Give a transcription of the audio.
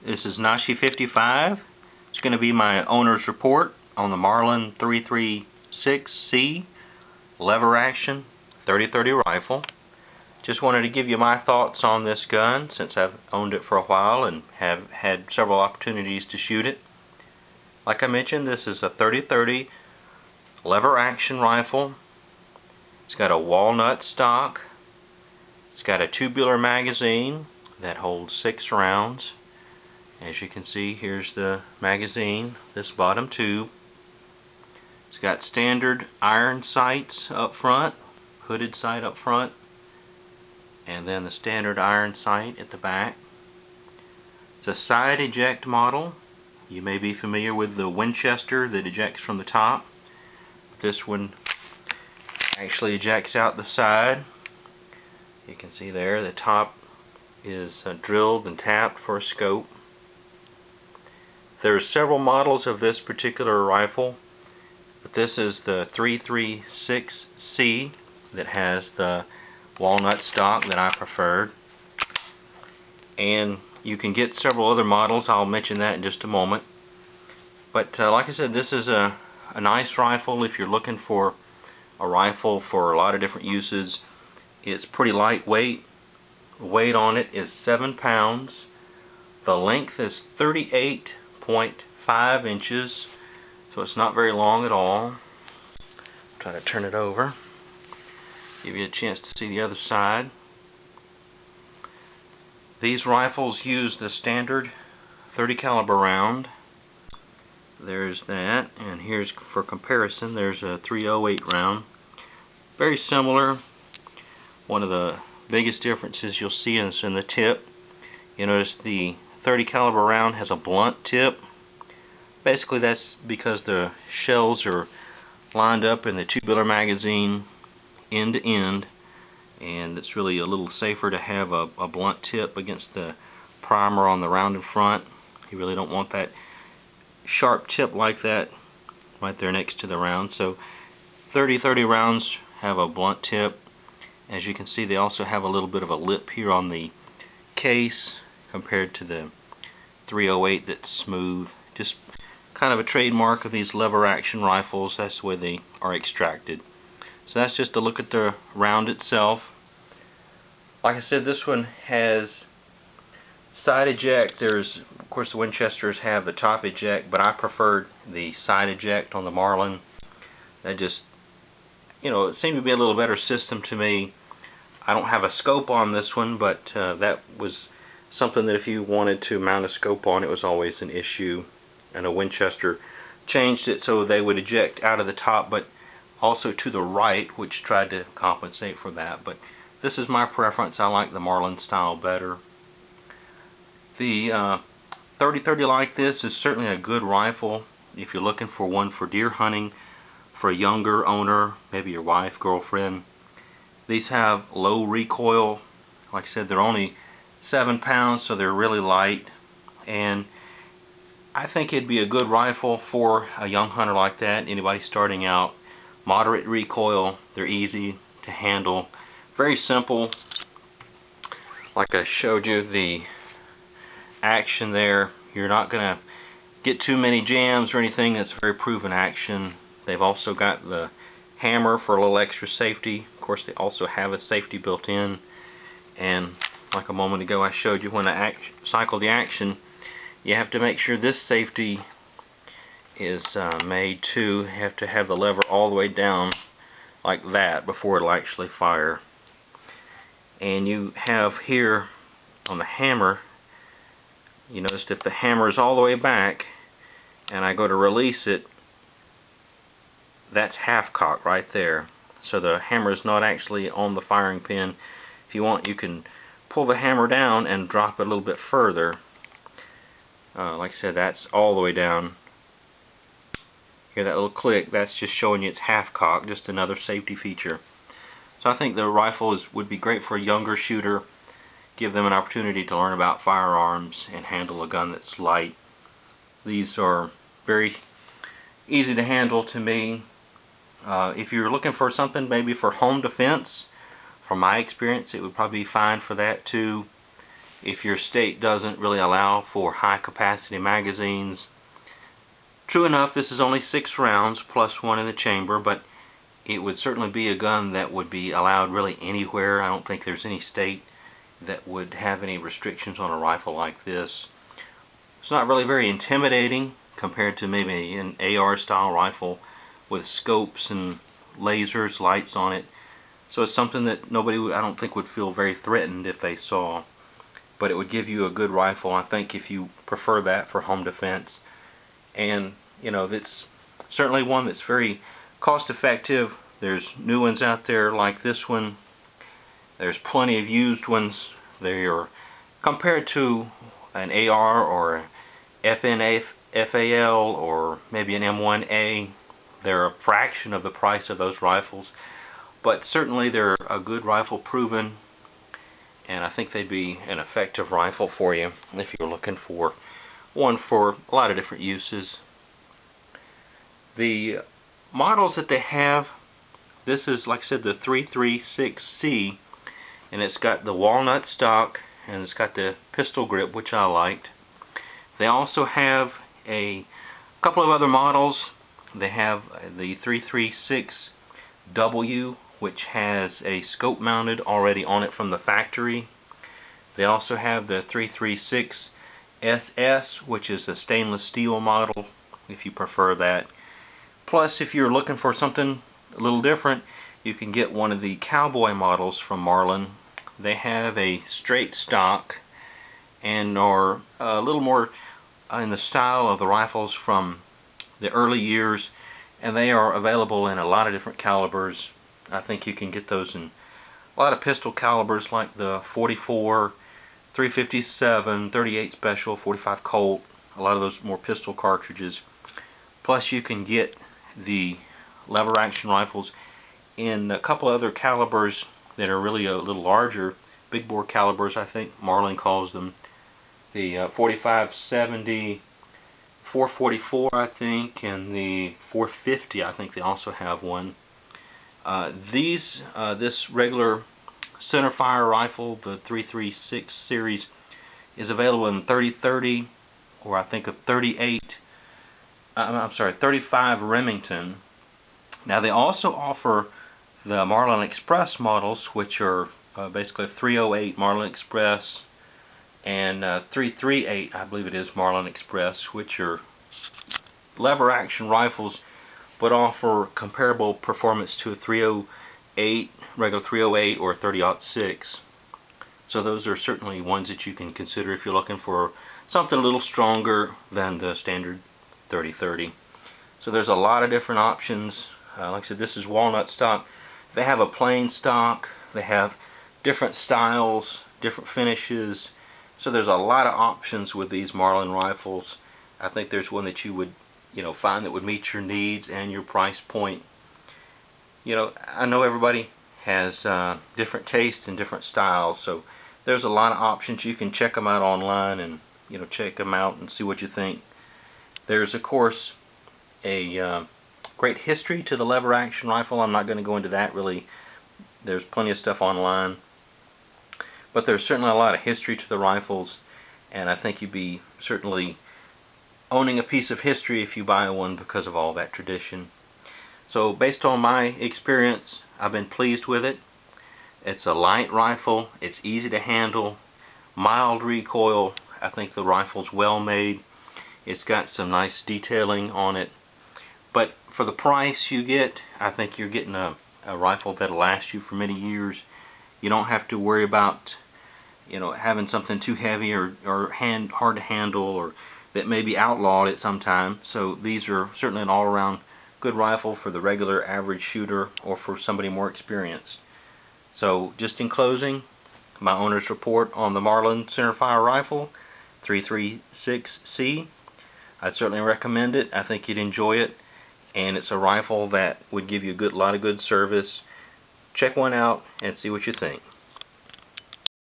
This is Nashi 55. It's going to be my owner's report on the Marlin 336C lever action 3030 rifle. Just wanted to give you my thoughts on this gun since I've owned it for a while and have had several opportunities to shoot it. Like I mentioned, this is a 3030 lever action rifle. It's got a walnut stock. It's got a tubular magazine that holds 6 rounds. As you can see, here's the magazine, this bottom tube. It's got standard iron sights up front, hooded sight up front, and then the standard iron sight at the back. It's a side eject model. You may be familiar with the Winchester that ejects from the top. This one actually ejects out the side. You can see there the top is drilled and tapped for a scope. There are several models of this particular rifle, but this is the 336C that has the walnut stock that I preferred. And you can get several other models. I'll mention that in just a moment. But like I said, this is a nice rifle if you're looking for a rifle for a lot of different uses. It's pretty lightweight. The weight on it is 7 pounds. The length is 38.5 inches, so it's not very long at all. Try to turn it over, give you a chance to see the other side. These rifles use the standard 30 caliber round. There's that, and here's for comparison, there's a 308 round. Very similar. One of the biggest differences you'll see is in the tip. You notice the 30 caliber round has a blunt tip. Basically that's because the shells are lined up in the tubular magazine end to end, and it's really a little safer to have a blunt tip against the primer on the round in front. You really don't want that sharp tip like that right there next to the round. So 30-30 rounds have a blunt tip. As you can see, they also have a little bit of a lip here on the case compared to the 308 that's smooth. Just kind of a trademark of these lever action rifles. That's the way they are extracted. So that's just a look at the round itself. Like I said, this one has side eject. There's, of course, the Winchesters have the top eject, but I preferred the side eject on the Marlin. That just, you know, it seemed to be a little better system to me. I don't have a scope on this one, but that was something that if you wanted to mount a scope on, it was always an issue. And a Winchester changed it so they would eject out of the top, but also to the right, which tried to compensate for that. But this is my preference. I like the Marlin style better. The 3030 like this is certainly a good rifle if you're looking for one for deer hunting, for a younger owner, maybe your wife, girlfriend. These have low recoil. Like I said, they're only 7 pounds, so they're really light, and I think it'd be a good rifle for a young hunter like that, anybody starting out. Moderate recoil, they're easy to handle, very simple. Like I showed you, the action there, you're not gonna get too many jams or anything. That's very proven action. They've also got the hammer for a little extra safety. Of course, they also have a safety built in, and like a moment ago I showed you, when I cycle the action, you have to make sure this safety is made too. You have to have the lever all the way down like that before it'll actually fire. And you have here on the hammer, you noticed if the hammer is all the way back and I go to release it, that's half cock right there. So the hammer is not actually on the firing pin. If you want, you can pull the hammer down and drop it a little bit further. Like I said, that's all the way down. Hear that little click? That's just showing you it's half cock, just another safety feature. So I think the rifle would be great for a younger shooter. Give them an opportunity to learn about firearms and handle a gun that's light. These are very easy to handle to me. If you're looking for something maybe for home defense, from my experience, it would probably be fine for that too. if your state doesn't really allow for high capacity magazines. True enough, this is only 6 rounds plus one in the chamber, but it would certainly be a gun that would be allowed really anywhere. I don't think there's any state that would have any restrictions on a rifle like this. It's not really very intimidating compared to maybe an AR style rifle with scopes and lasers, lights on it. So it's something that nobody would, I don't think, would feel very threatened if they saw. But it would give you a good rifle, I think, if you prefer that for home defense. And you know, it's certainly one that's very cost effective. There's new ones out there like this one. There's plenty of used ones. They are, compared to an AR or FAL or maybe an M1A, they're a fraction of the price of those rifles. But certainly they're a good rifle, proven, and I think they'd be an effective rifle for you if you're looking for one for a lot of different uses. The models that they have, this is, like I said, the 336C, and it's got the walnut stock and it's got the pistol grip, which I liked. They also have a couple of other models. They have the 336W, which has a scope mounted already on it from the factory. They also have the 336SS, which is a stainless steel model, if you prefer that. Plus, if you're looking for something a little different, you can get one of the cowboy models from Marlin. They have a straight stock and are a little more in the style of the rifles from the early years, and they are available in a lot of different calibers. I think you can get those in a lot of pistol calibers like the 44, 357, 38 Special, 45 Colt, a lot of those more pistol cartridges. Plus you can get the lever action rifles in a couple other calibers that are really a little larger, big bore calibers, I think Marlin calls them. The 4570, 444 I think, and the 450 I think they also have one. This regular centerfire rifle, the 336 series, is available in 30-30, or I think a 35 Remington. Now they also offer the Marlin Express models, which are basically 308 Marlin Express and 338, I believe it is, Marlin Express, which are lever action rifles but offer comparable performance to a 308, regular 308 or 30-06. So those are certainly ones that you can consider if you're looking for something a little stronger than the standard 30-30. So there's a lot of different options. Like I said, this is walnut stock. They have a plain stock. They have different styles, different finishes. So there's a lot of options with these Marlin rifles. I think there's one that you would, find that would meet your needs and your price point. I know everybody has different tastes and different styles, so there's a lot of options. You can check them out online and check them out and see what you think. There's of course a great history to the lever action rifle. I'm not going to go into that really. There's plenty of stuff online, but there's certainly a lot of history to the rifles, and I think you'd be certainly owning a piece of history if you buy one because of all that tradition. So based on my experience, I've been pleased with it. It's a light rifle, it's easy to handle, mild recoil. I think the rifle's well made. It's got some nice detailing on it, but for the price you get, I think you're getting a rifle that'll last you for many years. You don't have to worry about having something too heavy or hard to handle, or that may be outlawed at some time. So these are certainly an all-around good rifle for the regular average shooter or for somebody more experienced. So just in closing, my owner's report on the Marlin centerfire rifle 336C. I'd certainly recommend it. I think you'd enjoy it, and it's a rifle that would give you a lot of good service. Check one out and see what you think.